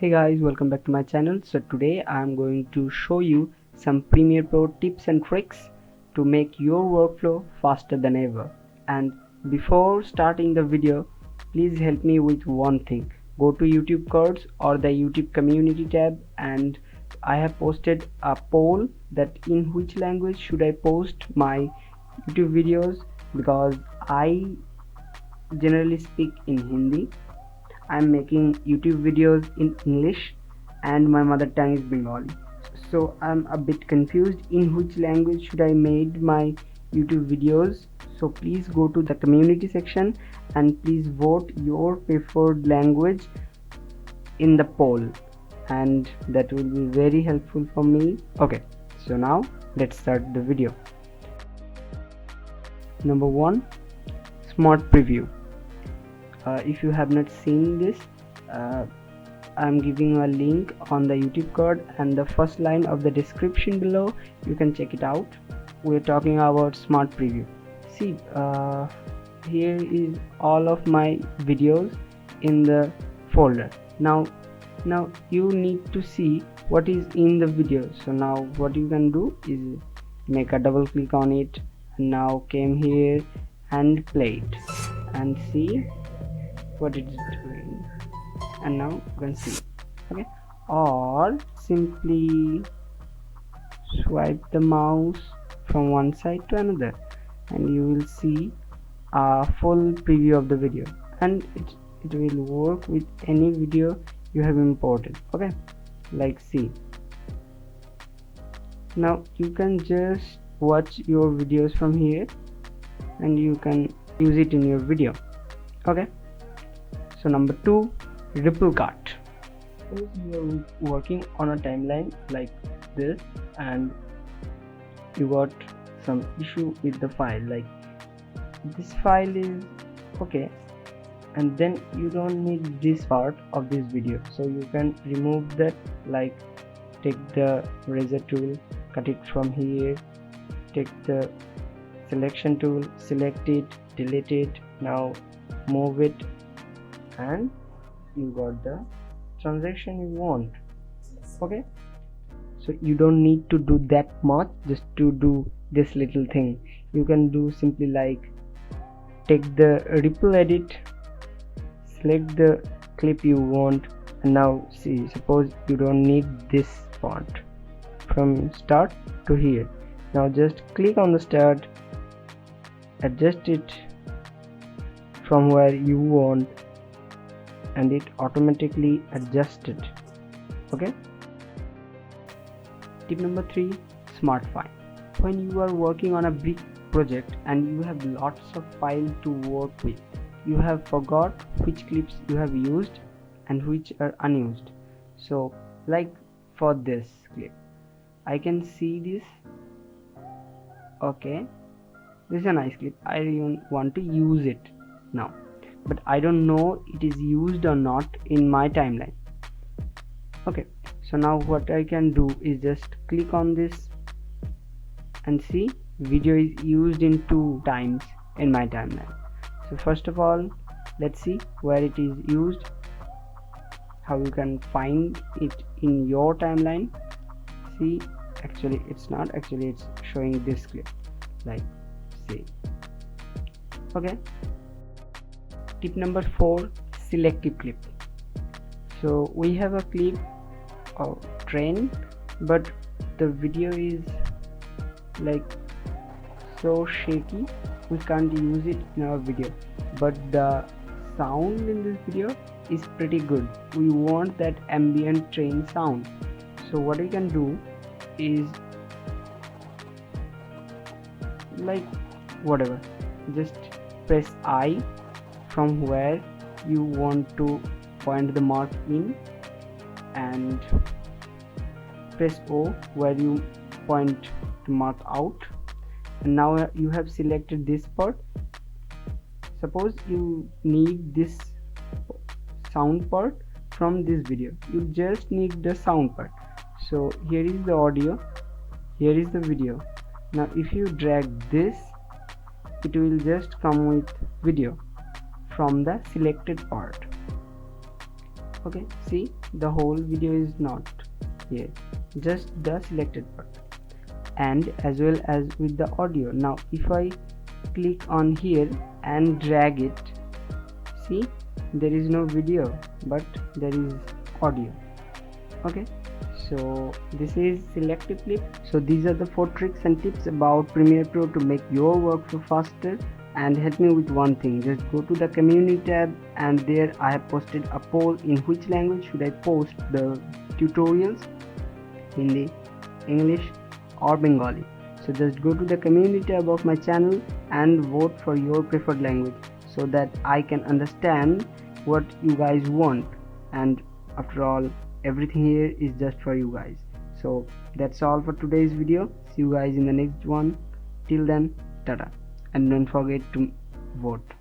Hey guys, welcome back to my channel. So today I am going to show you some Premiere Pro tips and tricks to make your workflow faster than ever. And before starting the video, please help me with one thing. Go to YouTube cards or the YouTube community tab, and I have posted a poll that in which language should I post my YouTube videos, because I generally speak in Hindi. I'm making YouTube videos in English and my mother tongue is Bengali. So I'm a bit confused in which language should I make my YouTube videos. So please go to the community section and please vote your preferred language in the poll, and that will be very helpful for me. Okay, so now let's start the video. Number 1, Smart Preview. If you have not seen this, I'm giving a link on the YouTube card and the first line of the description below. You can check it out. We're talking about Smart Preview. See, here is all of my videos in the folder. Now you need to see what is in the video. So now what you can do is make a double click on it, and now came here and play it and see what it is doing, and now you can see. Okay, or simply swipe the mouse from one side to another and you will see a full preview of the video, and it will work with any video you have imported. Okay, like see, now you can just watch your videos from here and you can use it in your video. Okay, so number 2, ripple cut. Suppose you are working on a timeline like this and you got some issue with the file, like this file is okay, and then you don't need this part of this video, so you can remove that. Like take the razor tool, cut it from here, take the selection tool, select it, delete it, now move it, and you got the transaction you want. Okay, so you don't need to do that much just to do this little thing. You can do simply like take the ripple edit, select the clip you want, and now see, suppose you don't need this part from start to here. Now just click on the start, adjust it from where you want, and it automatically adjusts it. Okay, tip number 3, Smart File. When you are working on a big project and you have lots of files to work with, you have forgot which clips you have used and which are unused. So like for this clip, I can see this. Okay, this is a nice clip, I even want to use it now, but I don't know it is used or not in my timeline. Okay, so now what I can do is just click on this and see video is used in 2 times in my timeline. So first of all, let's see where it is used, how you can find it in your timeline. See, actually it's not, actually it's showing this clip, like see. Okay, tip number 4, selective clip. So we have a clip of train, but the video is like so shaky we can't use it in our video, but the sound in this video is pretty good. We want that ambient train sound. So what we can do is like whatever, just press I from where you want to point the mark in, and press O where you point to mark out, and now you have selected this part. Suppose you need this sound part from this video, you just need the sound part. So here is the audio, here is the video. Now if you drag this, it will just come with video from the selected part. Okay, see, the whole video is not here, just the selected part, and as well as with the audio. Now if I click on here and drag it, see, there is no video but there is audio. Okay, so this is selective clip. So these are the 4 tricks and tips about Premiere Pro to make your workflow faster. And help me with one thing, just go to the community tab, and there I have posted a poll in which language should I post the tutorials, Hindi, English or Bengali. So just go to the community tab of my channel and vote for your preferred language, so that I can understand what you guys want. And after all, everything here is just for you guys. So that's all for today's video. See you guys in the next one. Till then, tada, and don't forget to vote.